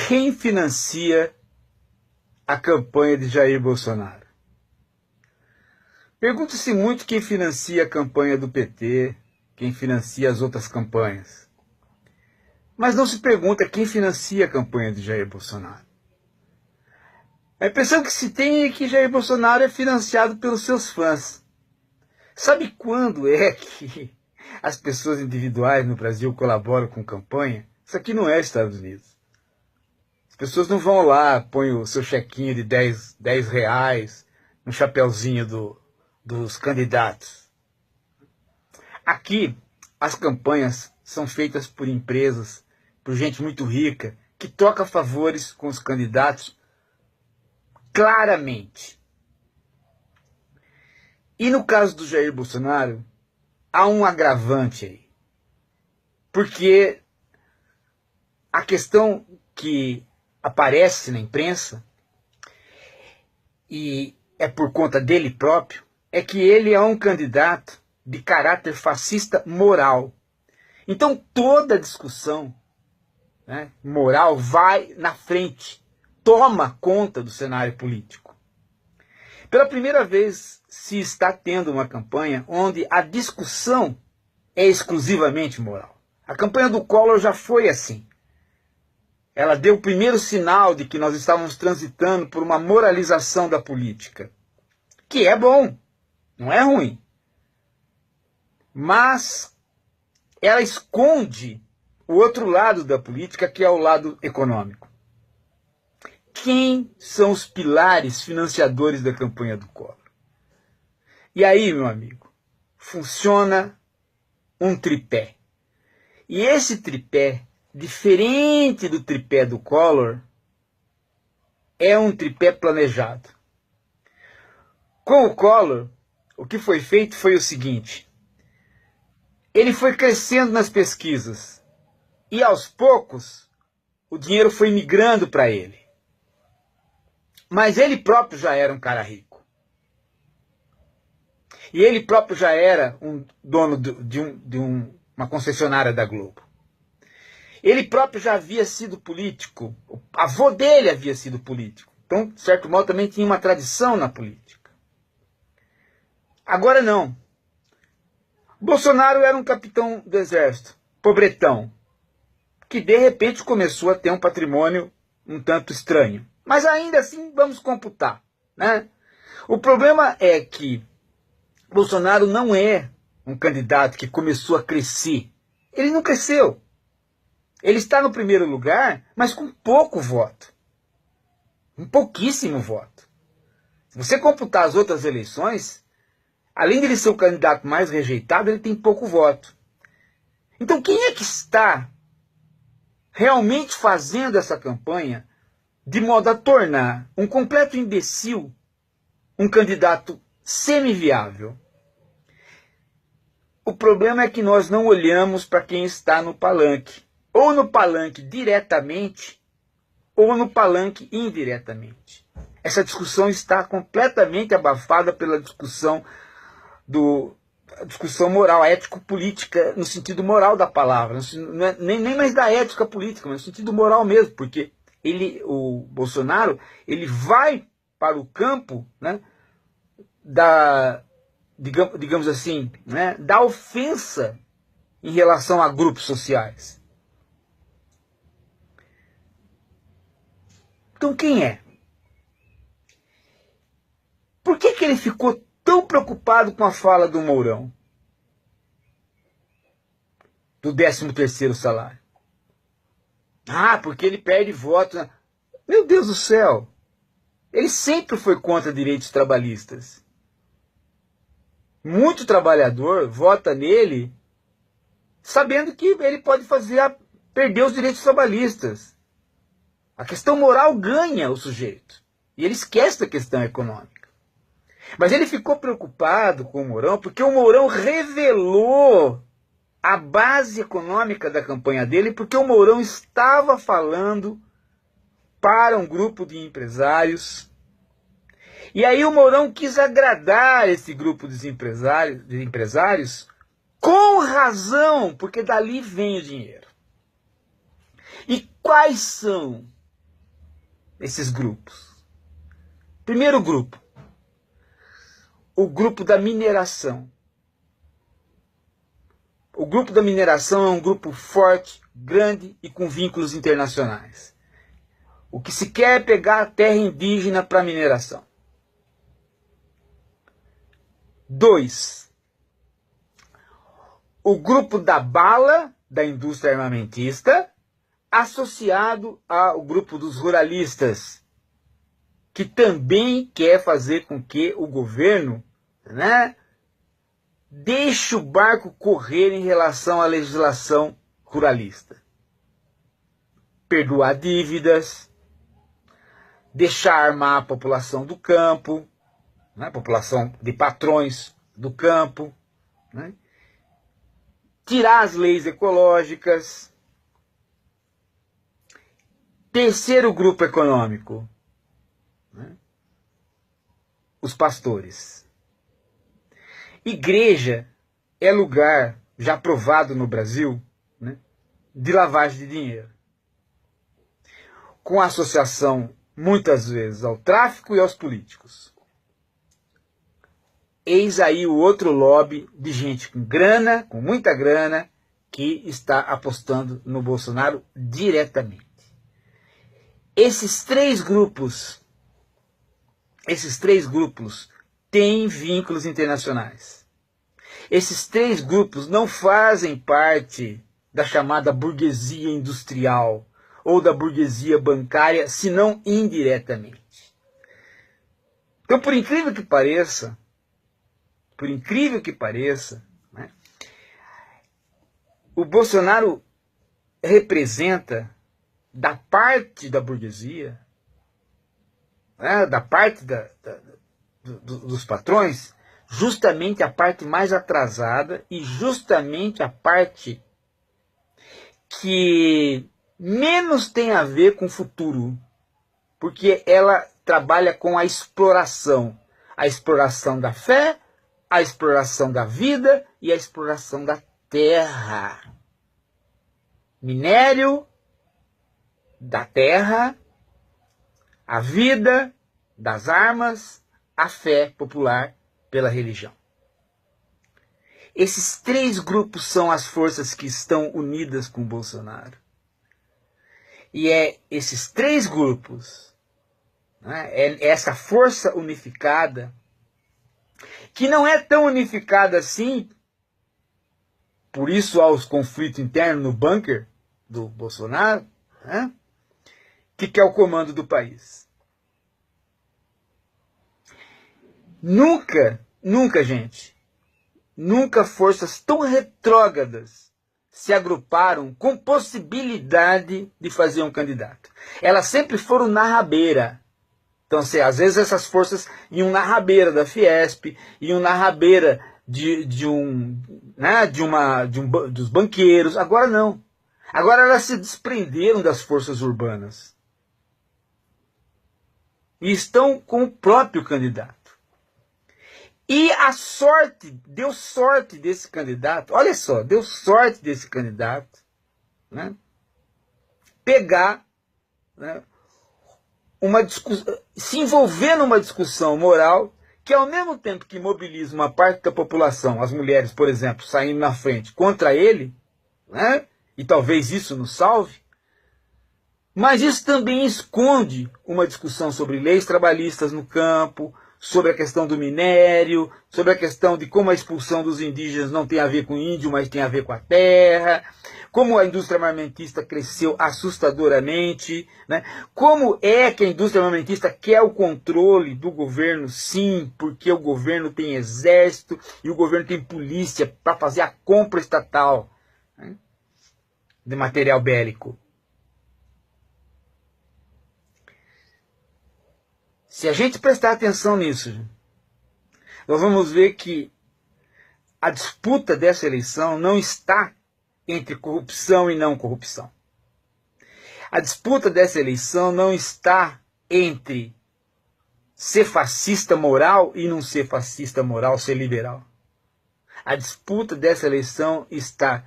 Quem financia a campanha de Jair Bolsonaro? Pergunta-se muito quem financia a campanha do PT, quem financia as outras campanhas. Mas não se pergunta quem financia a campanha de Jair Bolsonaro. A impressão que se tem é que Jair Bolsonaro é financiado pelos seus fãs. Sabe quando é que as pessoas individuais no Brasil colaboram com campanha? Isso aqui não é Estados Unidos. As pessoas não vão lá, põem o seu chequinho de 10 reais no chapeuzinho dos candidatos. Aqui, as campanhas são feitas por empresas, por gente muito rica, que troca favores com os candidatos claramente. E no caso do Jair Bolsonaro, há um agravante aí. Porque a questão que aparece na imprensa, e é por conta dele próprio, é que ele é um candidato de caráter fascista moral. Então toda a discussão, né, moral vai na frente, toma conta do cenário político. Pela primeira vez se está tendo uma campanha onde a discussão é exclusivamente moral. A campanha do Collor já foi assim. Ela deu o primeiro sinal de que nós estávamos transitando por uma moralização da política, que é bom, não é ruim. Mas ela esconde o outro lado da política, que é o lado econômico. Quem são os pilares financiadores da campanha do Collor? E aí, meu amigo, funciona um tripé. E esse tripé, diferente do tripé do Collor, é um tripé planejado. Com o Collor, o que foi feito foi o seguinte: ele foi crescendo nas pesquisas e aos poucos o dinheiro foi migrando para ele. Mas ele próprio já era um cara rico. E ele próprio já era um dono de uma concessionária da Globo. Ele próprio já havia sido político. O avô dele havia sido político. Então, de certo modo, também tinha uma tradição na política. Agora não. Bolsonaro era um capitão do exército, pobretão, que de repente começou a ter um patrimônio um tanto estranho. Mas ainda assim vamos computar, né? O problema é que Bolsonaro não é um candidato que começou a crescer. Ele não cresceu. Ele está no primeiro lugar, mas com pouco voto. Um pouquíssimo voto. Se você computar as outras eleições, além de ele ser o candidato mais rejeitado, ele tem pouco voto. Então quem é que está realmente fazendo essa campanha de modo a tornar um completo imbecil um candidato semiviável? O problema é que nós não olhamos para quem está no palanque. Ou no palanque diretamente, ou no palanque indiretamente. Essa discussão está completamente abafada pela discussão moral, ético-política, no sentido moral da palavra. Não é, nem mais da ética política, mas no sentido moral mesmo, porque o Bolsonaro, ele vai para o campo, né, digamos assim, né, da ofensa em relação a grupos sociais. Então quem é? Por que ele ficou tão preocupado com a fala do Mourão? Do 13º salário. Ah, porque ele perde votos. Meu Deus do céu! Ele sempre foi contra direitos trabalhistas. Muito trabalhador vota nele sabendo que ele pode perder os direitos trabalhistas. A questão moral ganha o sujeito. E ele esquece da questão econômica. Mas ele ficou preocupado com o Mourão porque o Mourão revelou a base econômica da campanha dele, porque o Mourão estava falando para um grupo de empresários. E aí o Mourão quis agradar esse grupo de empresários com razão, porque dali vem o dinheiro. E quais são esses grupos. Primeiro grupo, o grupo da mineração. O grupo da mineração é um grupo forte, grande e com vínculos internacionais. O que se quer é pegar a terra indígena para mineração. 2. O grupo da bala, da indústria armamentista, associado ao grupo dos ruralistas, que também quer fazer com que o governo, né, deixe o barco correr em relação à legislação ruralista. Perdoar dívidas, deixar armar a população do campo, né, a população de patrões do campo, né, tirar as leis ecológicas. Terceiro grupo econômico, né, os pastores. Igreja é lugar, já provado no Brasil, né, de lavagem de dinheiro, com associação, muitas vezes, ao tráfico e aos políticos. Eis aí o outro lobby de gente com grana, com muita grana, que está apostando no Bolsonaro diretamente. Esses três grupos têm vínculos internacionais. Esses três grupos não fazem parte da chamada burguesia industrial ou da burguesia bancária, senão indiretamente. Então, por incrível que pareça, né, o Bolsonaro representa, da parte da burguesia, né, da parte dos patrões, justamente a parte mais atrasada e justamente a parte que menos tem a ver com o futuro, porque ela trabalha com a exploração da fé, a exploração da vida e a exploração da terra. Minério da terra, a vida das armas, a fé popular pela religião. Esses três grupos são as forças que estão unidas com Bolsonaro. E é esses três grupos, né, é essa força unificada, que não é tão unificada assim, por isso há os conflitos internos no bunker do Bolsonaro, né, que quer o comando do país. Nunca, gente, nunca forças tão retrógradas se agruparam com possibilidade de fazer um candidato. Elas sempre foram na rabeira. Então, às vezes essas forças iam na rabeira da Fiesp, iam na rabeira dos banqueiros. Agora não. Agora elas se desprenderam das forças urbanas. E estão com o próprio candidato. E deu sorte desse candidato, olha só, deu sorte desse candidato, né, pegar, né, se envolver numa discussão moral que, ao mesmo tempo que mobiliza uma parte da população, as mulheres, por exemplo, saindo na frente contra ele, né, e talvez isso nos salve, mas isso também esconde uma discussão sobre leis trabalhistas no campo, sobre a questão do minério, sobre a questão de como a expulsão dos indígenas não tem a ver com índio, mas tem a ver com a terra, como a indústria armamentista cresceu assustadoramente, né? Como é que a indústria armamentista quer o controle do governo? Sim, porque o governo tem exército e o governo tem polícia para fazer a compra estatal, né, de material bélico. Se a gente prestar atenção nisso, nós vamos ver que a disputa dessa eleição não está entre corrupção e não corrupção. A disputa dessa eleição não está entre ser fascista moral e não ser fascista moral, ser liberal. A disputa dessa eleição está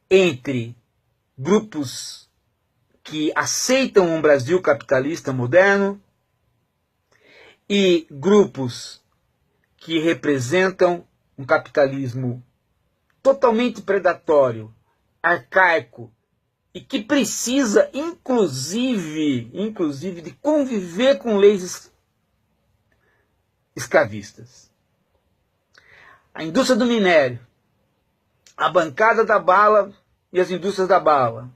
entre grupos que aceitam um Brasil capitalista moderno e grupos que representam um capitalismo totalmente predatório, arcaico e que precisa, inclusive de conviver com leis escravistas. A indústria do minério, a bancada da bala e as indústrias da bala,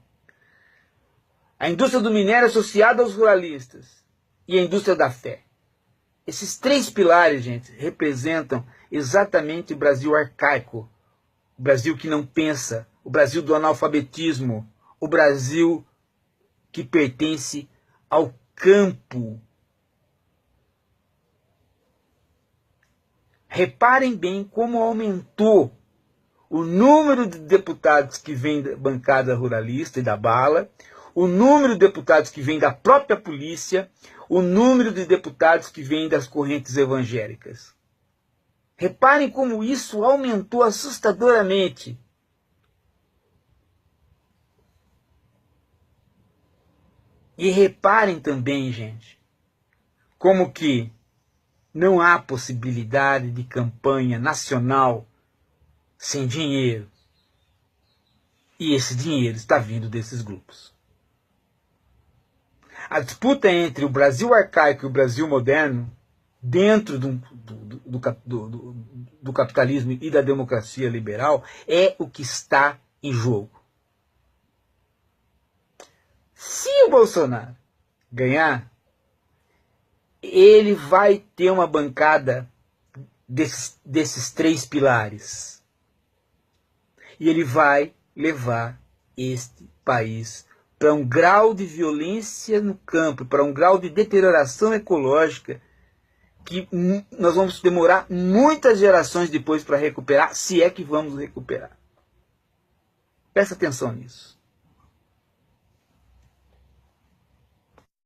a indústria do minério associada aos ruralistas e a indústria da fé. Esses três pilares, gente, representam exatamente o Brasil arcaico, o Brasil que não pensa, o Brasil do analfabetismo, o Brasil que pertence ao campo. Reparem bem como aumentou o número de deputados que vêm da bancada ruralista e da bala, o número de deputados que vêm da própria polícia, o número de deputados que vêm das correntes evangélicas. Reparem como isso aumentou assustadoramente. E reparem também, gente, como que não há possibilidade de campanha nacional sem dinheiro. E esse dinheiro está vindo desses grupos. A disputa entre o Brasil arcaico e o Brasil moderno, dentro do capitalismo e da democracia liberal, é o que está em jogo. Se o Bolsonaro ganhar, ele vai ter uma bancada desses três pilares. E ele vai levar este país para um grau de violência no campo, para um grau de deterioração ecológica que nós vamos demorar muitas gerações depois para recuperar, se é que vamos recuperar. Presta atenção nisso.